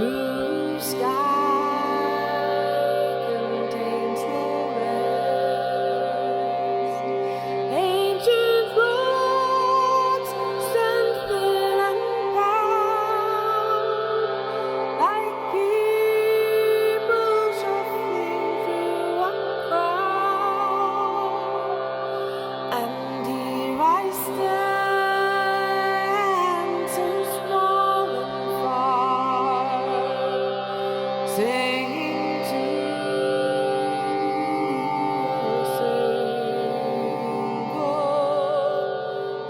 Blue sky contains no rest. Ancient roads stand thin and proud, like people shuffling through a crowd. And here I stand, so small and far, singing to a single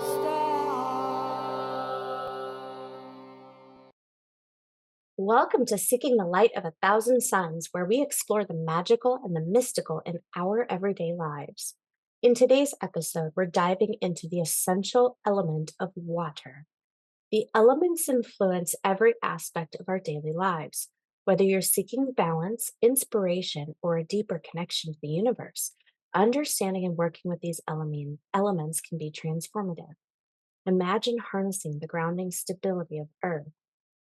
star. Welcome to Seeking the Light of a Thousand Suns, where we explore the magical and the mystical in our everyday lives. In today's episode, we're diving into the essential element of water. The elements influence every aspect of our daily lives. Whether you're seeking balance, inspiration, or a deeper connection to the universe, understanding and working with these elements can be transformative. Imagine harnessing the grounding stability of earth,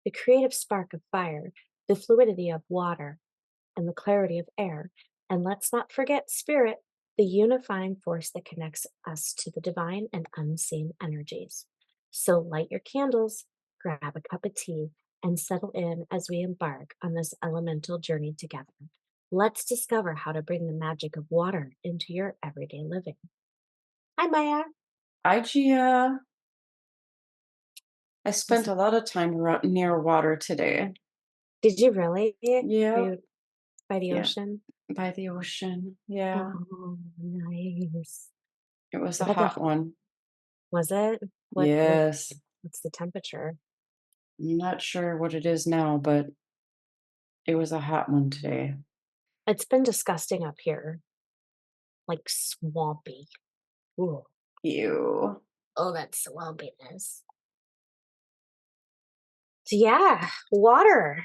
the creative spark of fire, the fluidity of water, and the clarity of air. And let's not forget spirit, the unifying force that connects us to the divine and unseen energies. So light your candles, grab a cup of tea, and settle in as we embark on this elemental journey together. Let's discover how to bring the magic of water into your everyday living. Hi, Maya. Hi, Gia. I spent Was- a lot of time near water today. Did you really? Are Yeah, you by the yeah, ocean? by the ocean. Yeah, Oh, nice. it was I a bet the hot one. was it? Yes, What's the temperature? I'm not sure what it is now, but it was a hot one today. It's been disgusting up here, like swampy. Ooh. Ew. Oh, that swampiness. So yeah, water.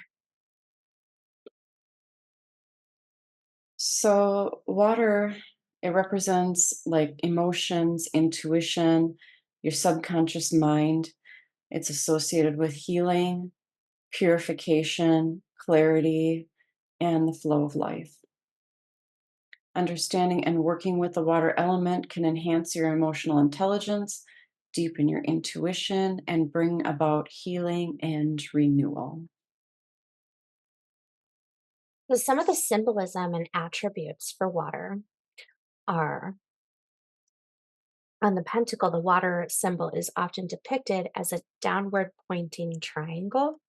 So, water, it represents like emotions, intuition, your subconscious mind. It's associated with healing, purification, clarity, and the flow of life. Understanding and working with the water element can enhance your emotional intelligence, deepen your intuition, and bring about healing and renewal. So some of the symbolism and attributes for water are on the pentacle, the water symbol is often depicted as a downward pointing triangle.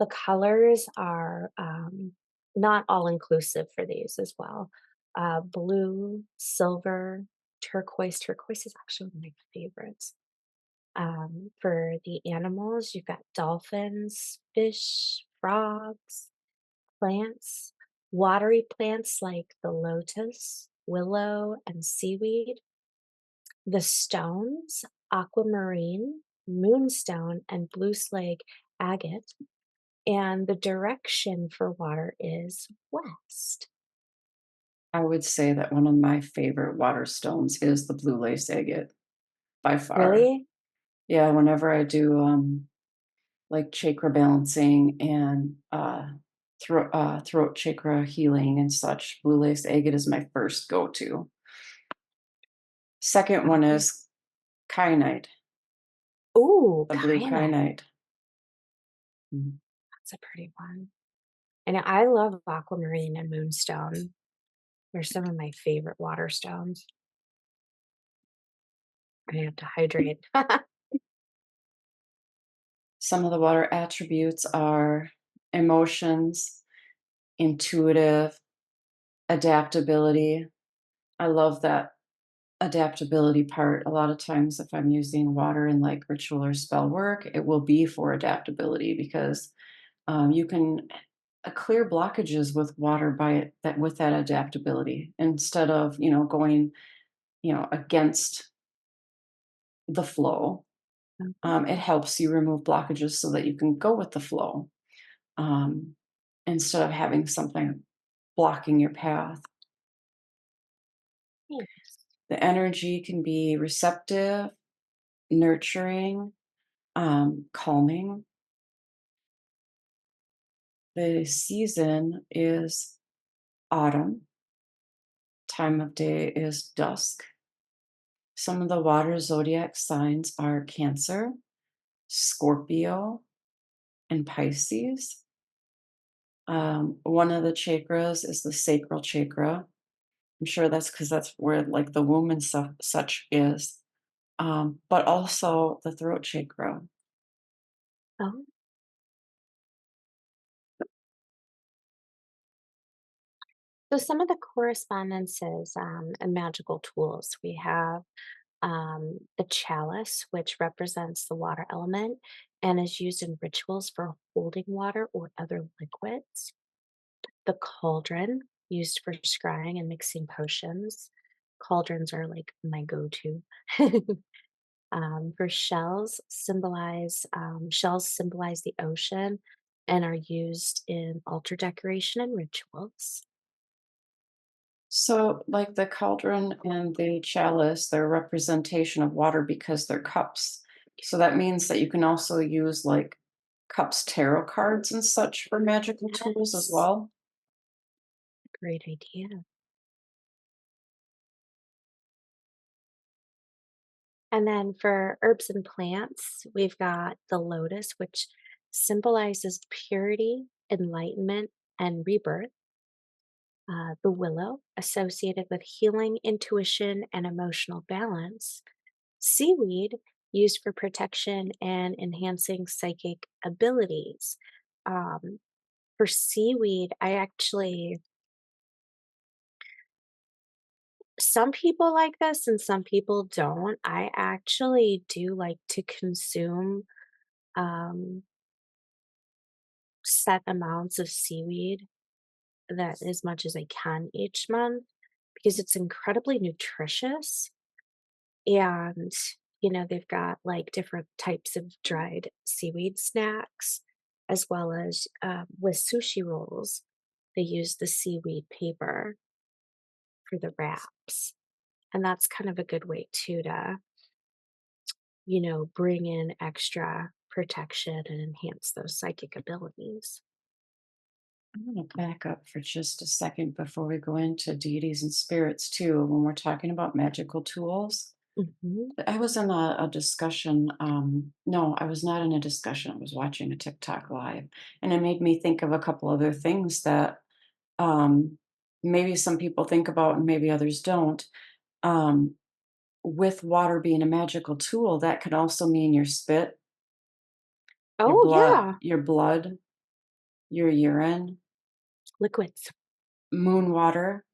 The colors are not all inclusive for these as well. Blue, silver, turquoise. Turquoise is actually one of my favorites. For the animals, you've got dolphins, fish, frogs, plants, watery plants like the lotus, willow, and seaweed. The stones, aquamarine, moonstone, and blue slag agate. And the direction for water is west. I would say that one of my favorite water stones is the blue lace agate by far. Really? Yeah, whenever I do like chakra balancing and throat chakra healing and such, blue lace agate is my first go to. Second one Um, is kyanite, Ooh, the blue kyanite. kyanite. Mm. That's a pretty one. And I love aquamarine and moonstone. They're some of my favorite water stones. I have to hydrate. Some of the water attributes are emotions, intuitive, adaptability. I love that adaptability part. A lot of times, if I'm using water in like ritual or spell work, it will be for adaptability because you can clear blockages with water by that with that adaptability instead of going against the flow. It helps you remove blockages so that you can go with the flow um, instead of having something blocking your path. Yes. The energy can be receptive, nurturing, calming. The season is autumn. Time of day is dusk. Some of the water zodiac signs are Cancer, Scorpio, and Pisces. One of the chakras is the sacral chakra. I'm sure that's because that's where like the womb and stuff such is. But also the throat chakra. Oh, so some of the correspondences and magical tools we have the chalice, which represents the water element and is used in rituals for holding water or other liquids. The cauldron, used for scrying and mixing potions. Cauldrons are like my go to. For shells symbolize the ocean and are used in altar decoration and rituals. So, like the cauldron and the chalice, they're a representation of water because they're cups. So that means that you can also use like cups tarot cards and such for magical tools as Yes, well. great idea. And then for herbs and plants, we've got the lotus, which symbolizes purity, enlightenment, and rebirth. The willow, associated with healing, intuition, and emotional balance. Seaweed, used for protection and enhancing psychic abilities. Um, for seaweed, some people like this and some people don't. I actually do like to consume um, set amounts of seaweed that as much as I can each month because it's incredibly nutritious. And, they've got like different types of dried seaweed snacks, as well as with sushi rolls, they use the seaweed paper for the wraps. And that's kind of a good way too to, bring in extra protection and enhance those psychic abilities. I'm going to back up for just a second before we go into deities and spirits, too, when we're talking about magical tools. Hmm. I was in a discussion. No, I was not in a discussion. I was watching a TikTok live, and it made me think of a couple other things that um, maybe some people think about and maybe others don't. Um, with water being a magical tool, that could also mean your spit, Oh, yeah. your urine, Liquids. moon water,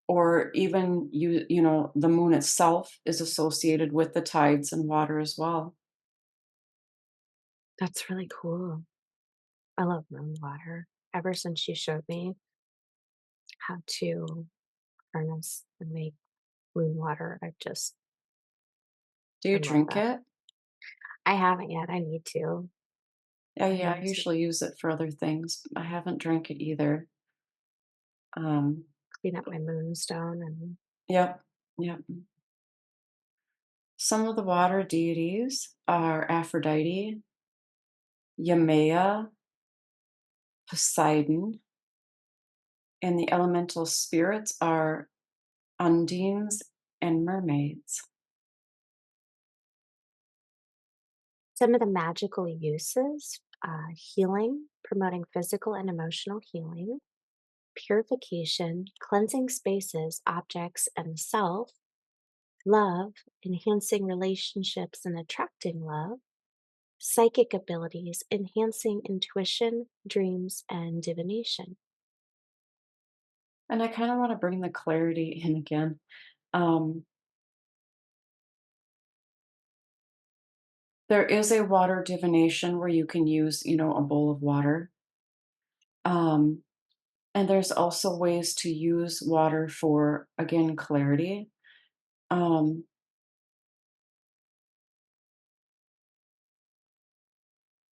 or even the moon itself is associated with the tides and water as well. That's really cool. I love moon water. Ever since you showed me how to harness and make moon water, Do you I love drink that. it? I haven't yet. I need to. Yeah, I yeah, I need to usually use it for other things. I haven't drank it either. Um, clean up my moonstone and yep, yep. Some of the water deities are Aphrodite, Yemaya, Poseidon, and the elemental spirits are undines and mermaids. some of the magical uses, healing, promoting physical and emotional healing, purification, cleansing spaces, objects, and self, love, enhancing relationships and attracting love, psychic abilities, enhancing intuition, dreams, and divination. And I kind of want to bring the clarity in again. Um, there is a water divination where you can use, a bowl of water. Um, and there's also ways to use water for, again, clarity. Um,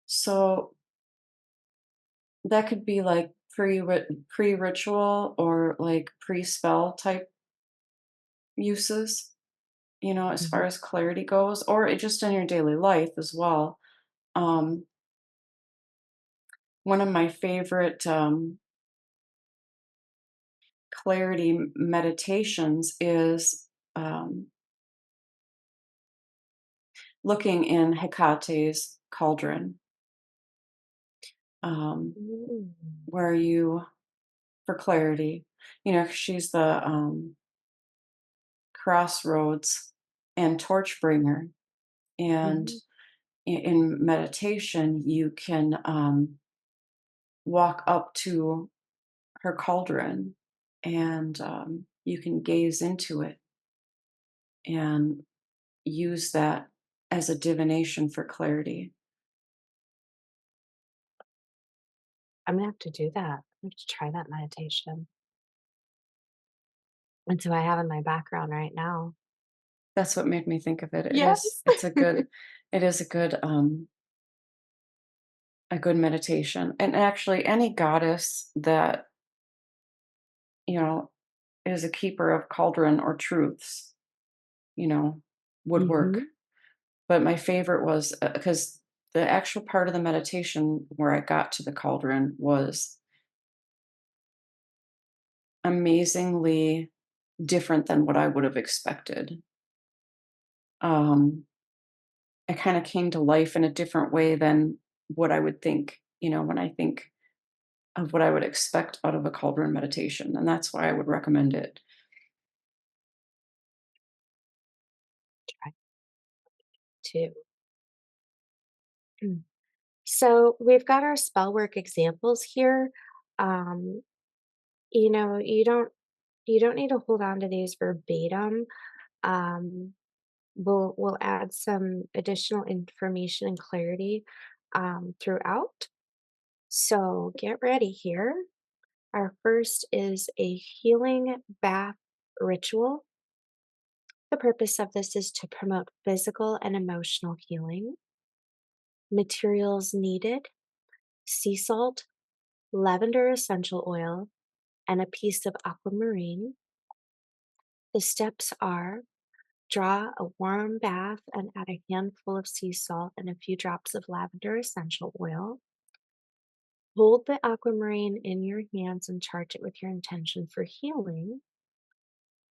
so that could be like pre-ritual or like pre-spell type uses, as far Mhm. as clarity goes, or just in your daily life as well. Um, One of my favorite clarity meditations is looking in Hecate's cauldron, um, Mm. where you, for clarity, she's the crossroads and torch bringer. And Mhm. in meditation, you can walk up to her cauldron and you can gaze into it and use that as a divination for clarity. I'm gonna have to do that. I'm gonna try that meditation. That's what I have in my background right now. That's what made me think of it. Yes. It is a good meditation. And actually any goddess that, you know, is a keeper of cauldron or truths, you know, would work. Mhm. But my favorite was because the actual part of the meditation where I got to the cauldron was amazingly different than what I would have expected. Um, it kind of came to life in a different way than what I would think, when I think of what I would expect out of a cauldron meditation. And that's why I would recommend it. Try to. Mm. So we've got our spell work examples here. Um, you don't need to hold on to these verbatim. Um, we'll add some additional information and clarity throughout. So get ready here. Our first is a healing bath ritual. The purpose of this is to promote physical and emotional healing. Materials needed: sea salt, lavender essential oil, and a piece of aquamarine. The steps are: draw a warm bath and add a handful of sea salt and a few drops of lavender essential oil. Hold the aquamarine in your hands and charge it with your intention for healing.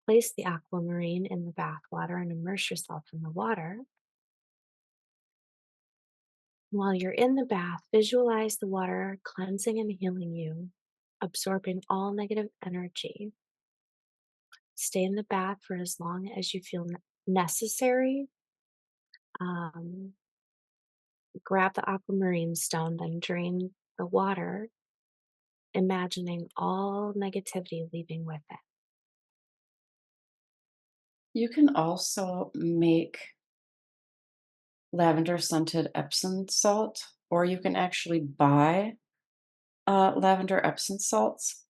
Place the aquamarine in the bath water and immerse yourself in the water. While you're in the bath, visualize the water cleansing and healing you, absorbing all negative energy. Stay in the bath for as long as you feel necessary. Um, Grab the aquamarine stone, then drain the water, imagining all negativity leaving with it. You can also make lavender scented Epsom salt, or you can actually buy lavender Epsom salts.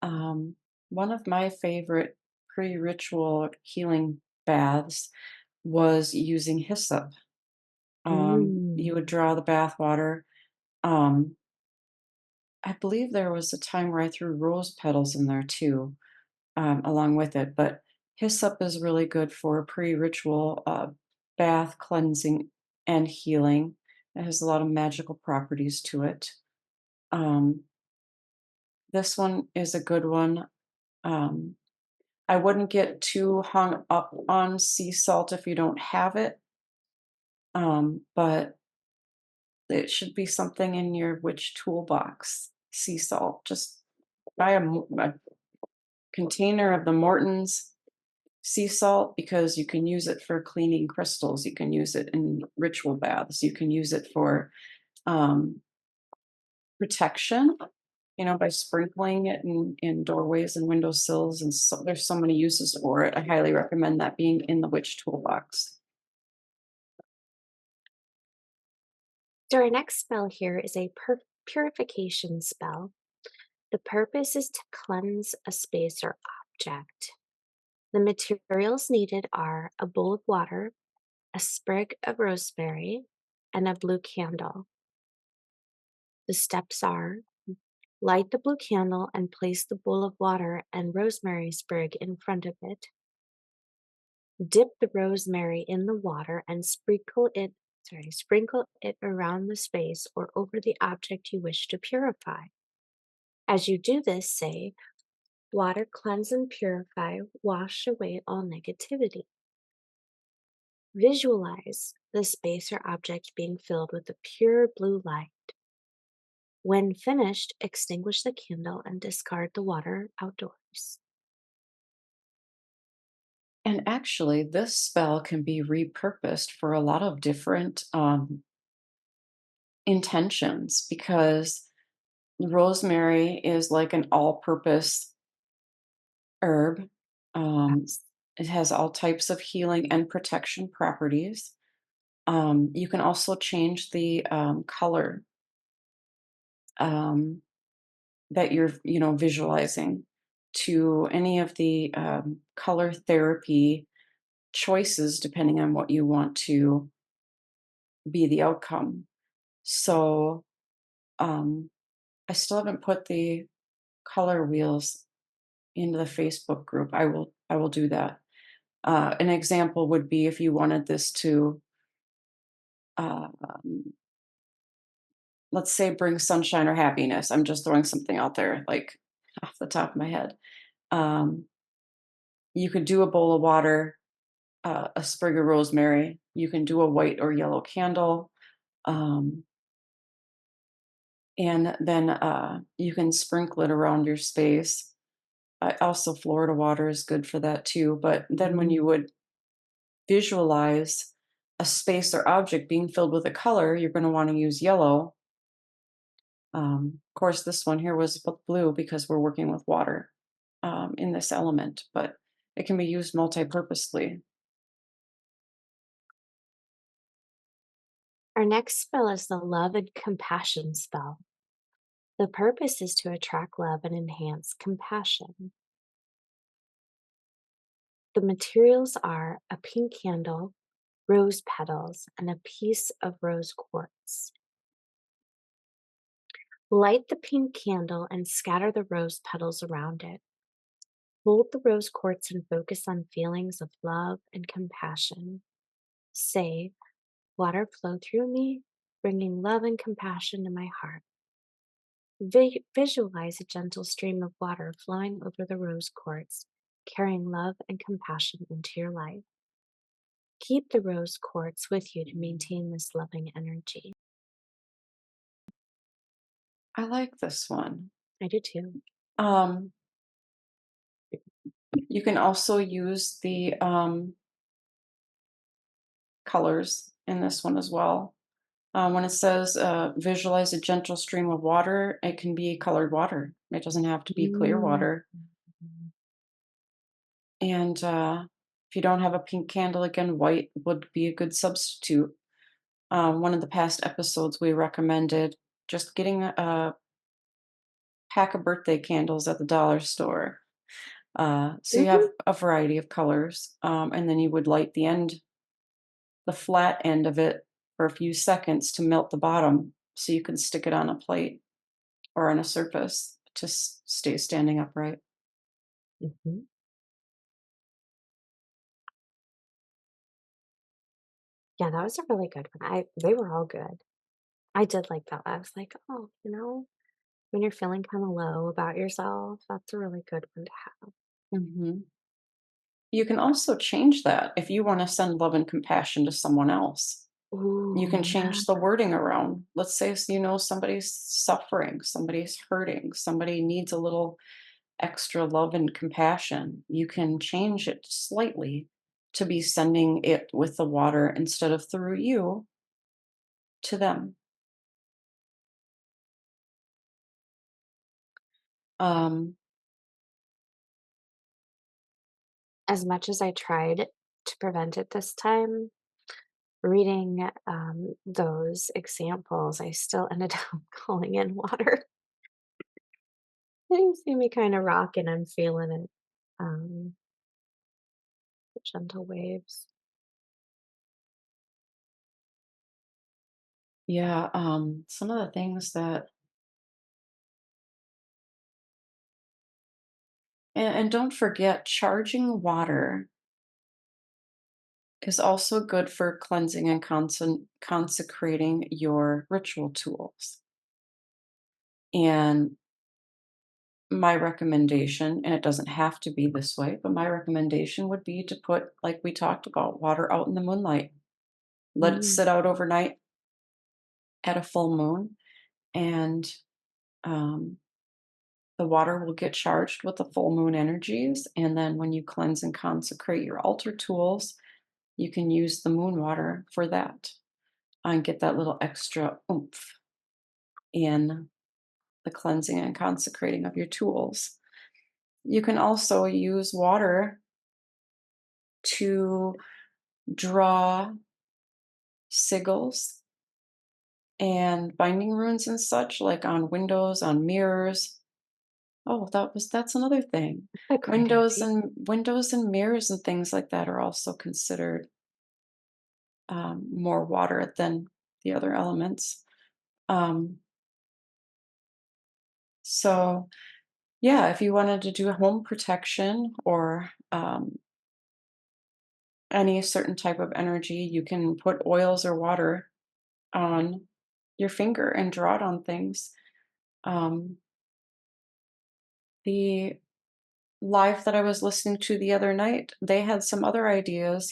Um, One of my favorite pre ritual healing baths was using hyssop. You would Mm. draw the bath water. Um, I believe there was a time where I threw rose petals in there too, along with it. But hyssop is really good for pre ritual bath cleansing and healing. It has a lot of magical properties to it. Um, this one is a good one. Um, I wouldn't get too hung up on sea salt if you don't have it, but it should be something in your witch toolbox. Sea salt. Just buy a container of the Morton's sea salt because you can use it for cleaning crystals. You can use it in ritual baths. You can use it for um, protection. By sprinkling it in doorways and windowsills, and there's so many uses for it. I highly recommend that being in the witch toolbox. So, our next spell here is a purification spell. The purpose is to cleanse a space or object. The materials needed are a bowl of water, a sprig of rosemary, and a blue candle. The steps are: light the blue candle and place the bowl of water and rosemary sprig in front of it. Dip the rosemary in the water and sprinkle it sprinkle it around the space or over the object you wish to purify. As you do this, say, water cleanse and purify, wash away all negativity. Visualize the space or object being filled with the pure blue light. When finished, extinguish the candle and discard the water outdoors. And actually, this spell can be repurposed for a lot of different intentions because rosemary is like an all purpose herb. Um, Yes. it has all types of healing and protection properties. You can also change the color um, that you're, visualizing to any of the color therapy choices, depending on what you want to be the outcome. So um, I still haven't put the color wheels into the Facebook group. I will do that. An example would be if you wanted this to, um, let's say, bring sunshine or happiness. I'm just throwing something out there, like off the top of my head. Um, you could do a bowl of water, a sprig of rosemary. You can do a white or yellow candle, um, and then you can sprinkle it around your space. Also, Florida water is good for that too. But then when you Mm. would visualize a space or object being filled with a color, you're going to want to use yellow. Of course, this one here was blue because we're working with water in this element, but it can be used multi-purposely. Our next spell is the love and compassion spell. The purpose is to attract love and enhance compassion. The materials are a pink candle, rose petals, and a piece of rose quartz. Light the pink candle and scatter the rose petals around it. Hold the rose quartz and focus on feelings of love and compassion. Say, water flow through me, bringing love and compassion to my heart. Visualize a gentle stream of water flowing over the rose quartz, carrying love and compassion into your life. Keep the rose quartz with you to maintain this loving energy. I like this one. I do too. Um, you can also use the colors in this one as well. When it says visualize a gentle stream of water, it can be colored water. It doesn't have to be clear Mm. water. And if you don't have a pink candle, again, white would be a good substitute. One of the past episodes, we recommended just getting a pack of birthday candles at the dollar store. So you have Mhm. a variety of colors, and then you would light the flat end of it for a few seconds to melt the bottom so you can stick it on a plate or on a surface to stay standing upright. Mhm. Yeah, that was a really good one. They were all good. I did like that. I was like, oh, when you're feeling kind of low about yourself, that's a really good one to have. Hmm. You can also change that if you want to send love and compassion to someone else. You Ooh, can yeah. change the wording around. Let's say somebody's suffering, somebody's hurting, somebody needs a little extra love and compassion. You can change it slightly to be sending it with the water instead of through you to them. Um, As much as I tried to prevent it this time, reading those examples, I still ended up calling in water. You see me kind of rocking, I'm feeling it. Um, the gentle waves. yeah, some of the things that, and don't forget, charging water is also good for cleansing and consecrating your ritual tools. And my recommendation, and it doesn't have to be this way, but my recommendation would be to put, like we talked about, water out in the moonlight. Let it Mm, sit out overnight at a full moon, and um, the water will get charged with the full moon energies. And then when you cleanse and consecrate your altar tools, you can use the moon water for that and get that little extra oomph in the cleansing and consecrating of your tools. You can also use water to draw sigils and binding runes and such, like on windows, on mirrors. Oh, that's another thing. a great idea. Windows and mirrors and things like that are also considered more water than the other elements. Um, so yeah, if you wanted to do a home protection or any certain type of energy, you can put oils or water on your finger and draw it on things. Um, the live that I was listening to the other night, they had some other ideas.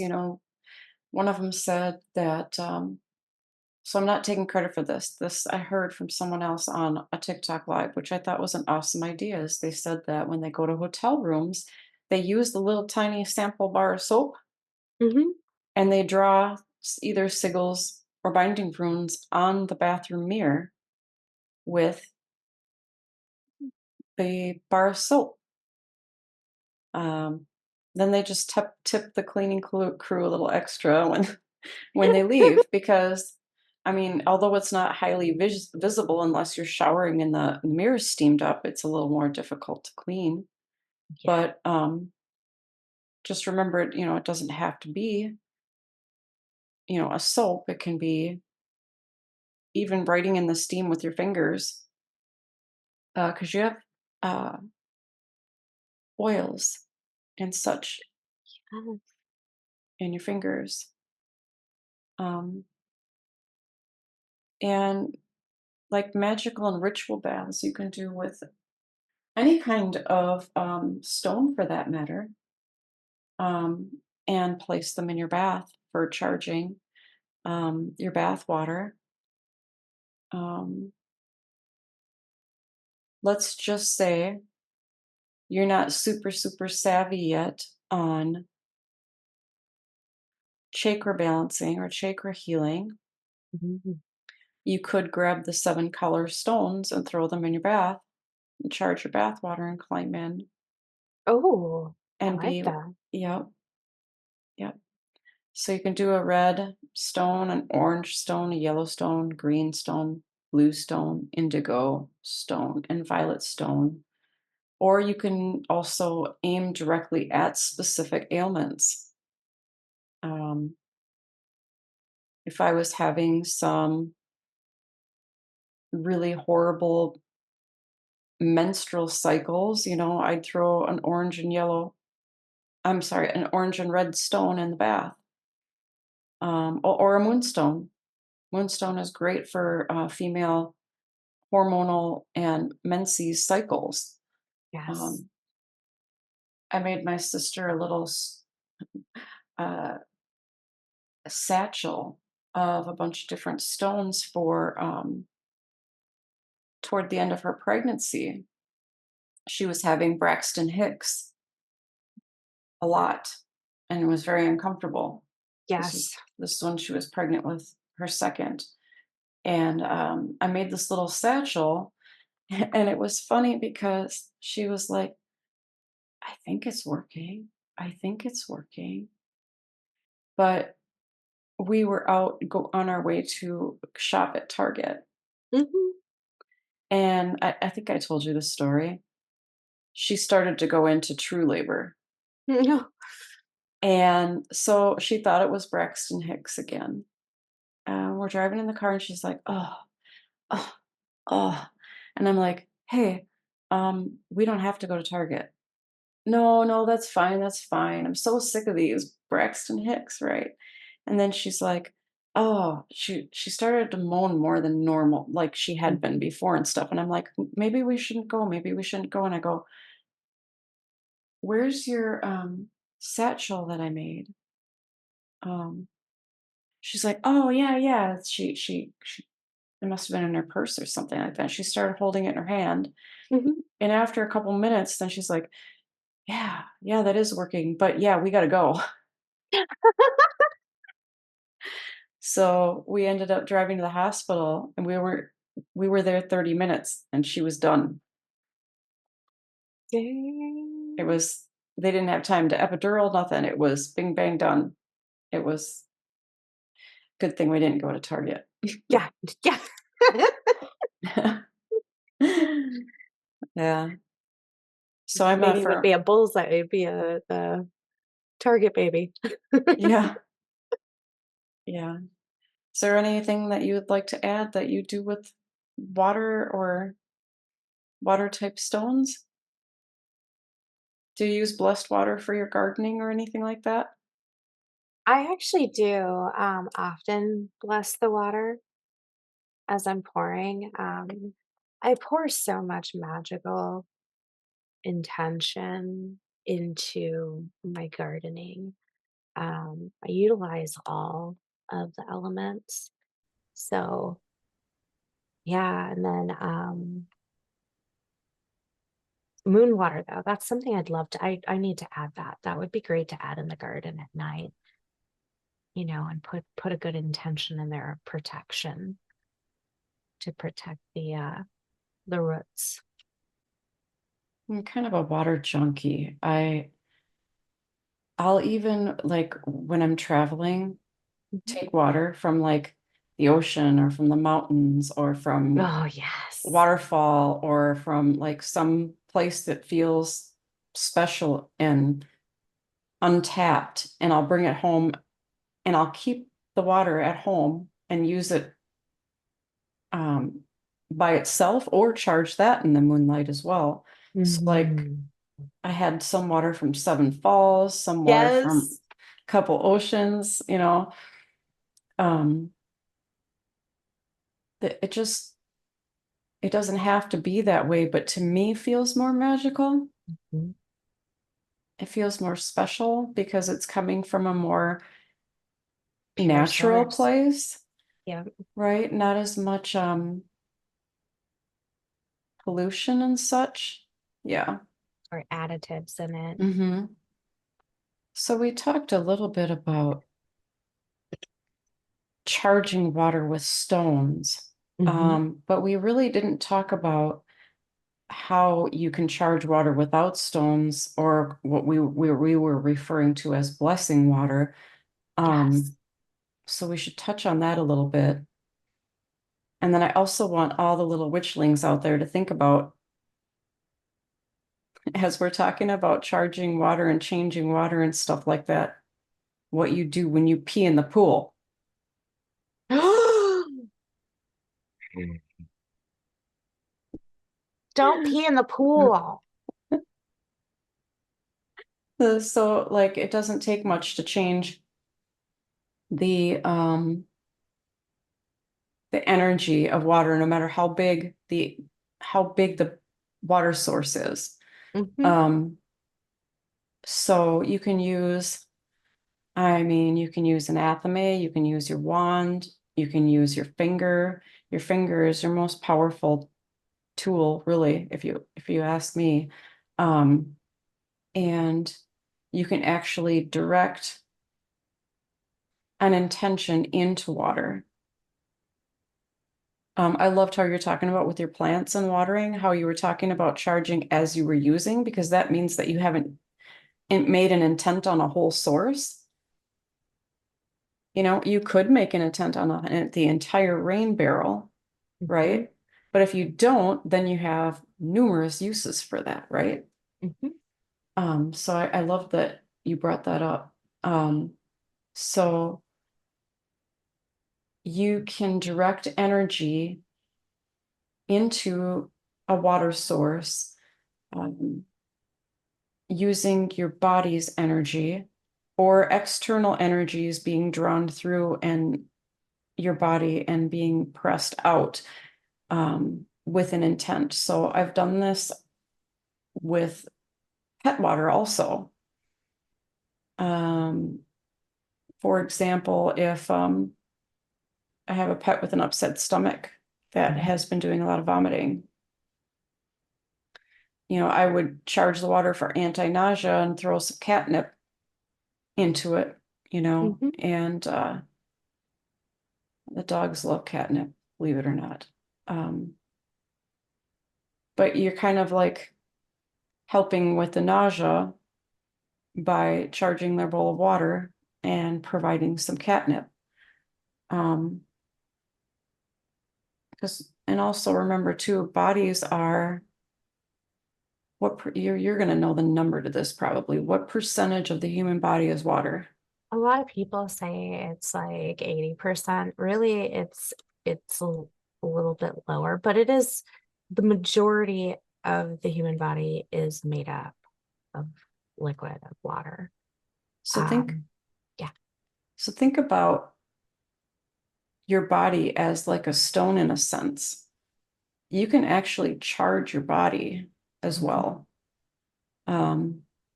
One of them said that, so I'm not taking credit for this. This I heard from someone else on a TikTok live, which I thought was an awesome idea. Is they said that when they go to hotel rooms, they use the little tiny sample bar of soap Hmm. and they draw either sigils or binding runes on the bathroom mirror with the bar of soap. Um, then they just tip the cleaning crew a little extra when they leave because, I mean, although it's not highly visible unless you're showering and the mirror's steamed up, it's a little more difficult to clean. Yeah. But just remember, it doesn't have to be, a soap. It can be even writing in the steam with your fingers because you have uh, oils and such Yes. in your fingers. Um, and like magical and ritual baths, you can do with any kind of stone for that matter, um, and place them in your bath for charging your bath water. Um, let's just say you're not super, super savvy yet on chakra balancing or chakra healing. Mhm. You could grab the 7 color stones and throw them in your bath and charge your bath water and climb in Oh, I and like be, that. yep, yep. So you can do a red stone, an orange stone, a yellow stone, green stone, blue stone, indigo stone, and violet stone. Or you can also aim directly at specific ailments. Um, if I was having some really horrible menstrual cycles, I'd throw an orange and red stone in the bath, or a moonstone. Moonstone is great for female hormonal and menses cycles. Yes. Um, I made my sister a little uh, satchel of a bunch of different stones for toward the end of her pregnancy. She was having Braxton Hicks a lot and was very uncomfortable. This Yes. was this is when she was pregnant with her second. And I made this little satchel, and it was funny because she was like, I think it's working. I think it's working. But we were on our way to shop at Target. Hmm. And I think I told you this story. She started to go into true labor. No. And so she thought it was Braxton Hicks again. We're driving in the car and she's like, oh, oh, oh. And I'm like, hey, we don't have to go to Target. no, that's fine. That's fine. I'm so sick of these Braxton Hicks, right? And then she's like, oh, she started to moan more than normal, like she had been Mhm. before and stuff. And I'm like, maybe we shouldn't go. Maybe we shouldn't go. And I go, where's your satchel that I made? Um, she's like, oh yeah, yeah. She it must have been in her purse or something like that. She started holding it in her hand. Mhm. And after a couple minutes, then she's like, yeah, that is working. But yeah, we gotta go. So we ended up driving to the hospital and we were there 30 minutes and she was done. It Dang. was they didn't have time to epidural, nothing. It was bing bang done. It was good thing we didn't go to Target. Yeah, yeah. Yeah. So I'm Maybe not it would for be a bullseye, it'd be a the target baby. yeah, yeah. Is there anything that you would like to add that you do with water or water type stones? Do you use blessed water for your gardening or anything like that? I actually do, often bless the water as I'm pouring. I pour so much magical intention into my gardening. I utilize all of the elements. So, yeah, and then moon water though, that's something I'd love to I need to add that. That would be great to add in the garden at night, and put a good intention in there of protection to protect the roots. I'm kind of a water junkie. I'll even like when I'm traveling, Mhm. take water from like the ocean or from the mountains or from Oh, yes. waterfall or from like some place that feels special and untapped and I'll bring it home and I'll keep the water at home and use it um, by itself or charge that in the moonlight as well. So like Mhm. I had some water from Seven Falls, some water from Yes. a couple oceans, um, it just it doesn't have to be that way, but to me feels more magical. Mhm. It feels more special because it's coming from a more Pure natural source. place, Yeah. right? Not as much pollution and such. Yeah. Or additives in it. Hmm. So we talked a little bit about charging water with stones, Mhm. but we really didn't talk about how you can charge water without stones or what we were referring to as blessing water. Yes. Um, so we should touch on that a little bit. And then I also want all the little witchlings out there to think about as we're talking about charging water and changing water and stuff like that, what you do when you pee in the pool. Don't pee in the pool. So like it doesn't take much to change the the energy of water, no matter how big the water source is. Mhm. Um, so you can use an athame, you can use your wand, you can use your finger. Your finger is your most powerful tool, really, if you ask me. Um, and you can actually direct an intention into water. I loved how you're talking about with your plants and watering, how you were talking about charging as you were using, because that means that you haven't made an intent on a whole source. You could make an intent on the entire rain barrel, Mhm. right? But if you don't, then you have numerous uses for that, right? Mhm. So I love that you brought that up. So you can direct energy into a water source. Um, using your body's energy or external energies being drawn through and your body and being pressed out with an intent. So I've done this with pet water also. For example, if I have a pet with an upset stomach that has been doing a lot of vomiting, I would charge the water for anti-nausea and throw some catnip into it, and the dogs love catnip, believe it or not. But you're kind of like helping with the nausea by charging their bowl of water and providing some catnip. And also remember too, bodies are you're going to know the number to this probably. What percentage of the human body is water? A lot of people say it's like 80%. Really, it's a little bit lower, but it is the majority of the human body is made up of liquid, of water. So think Yeah. So think about your body as like a stone in a sense. You can actually charge your body as well.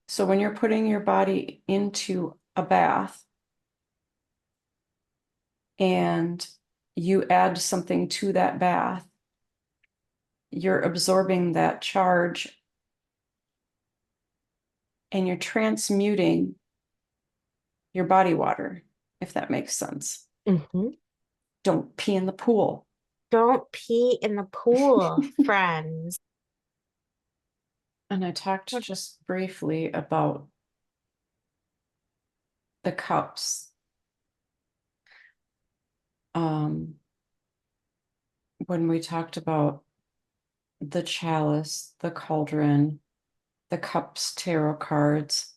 So when you're putting your body into a bath and you add something to that bath, you're absorbing that charge and you're transmuting your body water, if that makes sense. Mm-hmm. Don't pee in the pool. Don't pee in the pool, friends. And I talked just briefly about the cups. When we talked about the chalice, the cauldron, the cups, tarot cards,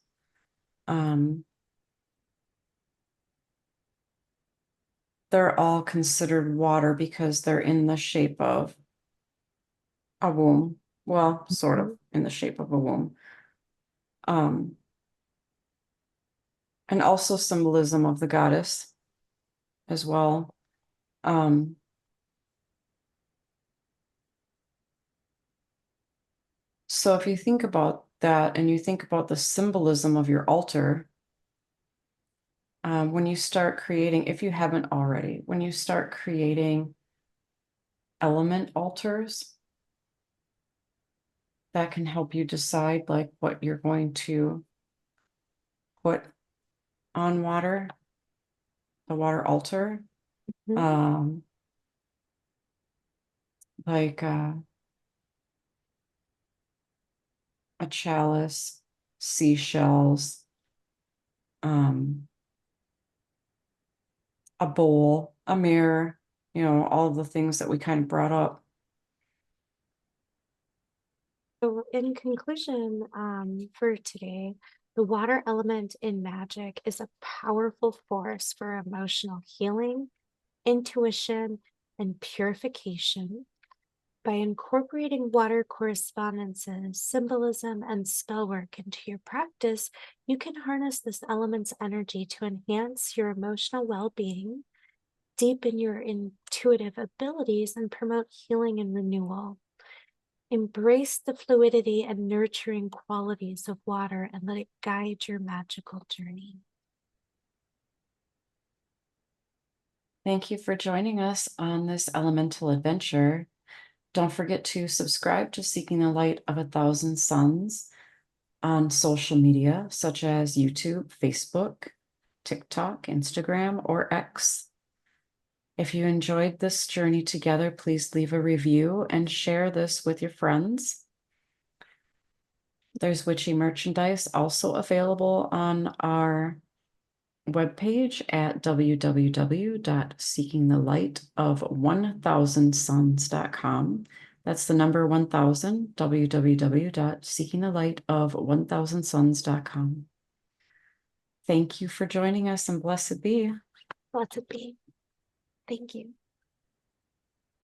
they're all considered water because they're in the shape of a womb. Well, sort of in the shape of a womb. And also symbolism of the goddess as well. So if you think about that and you think about the symbolism of your altar, when you start creating, if you haven't already, when you start creating element altars, that can help you decide like what you're going to put on water, the water altar. Mm-hmm. Like a chalice, seashells, a bowl, a mirror, all of the things that we kind of brought up. So in conclusion, for today, the water element in magic is a powerful force for emotional healing, intuition, and purification. By incorporating water correspondences, symbolism, and spellwork into your practice, you can harness this element's energy to enhance your emotional well-being, deepen your intuitive abilities, and promote healing and renewal. Embrace the fluidity and nurturing qualities of water and let it guide your magical journey. Thank you for joining us on this elemental adventure. Don't forget to subscribe to Seeking the Light of 1,000 Suns on social media, such as YouTube, Facebook, TikTok, Instagram, or X. If you enjoyed this journey together, please leave a review and share this with your friends. There's witchy merchandise also available on our webpage at www.seekingthelightofone1000suns.com. That's the number 1000, www.seekingthelightofone1000suns.com. Thank you for joining us and blessed be. Blessed be. Thank you.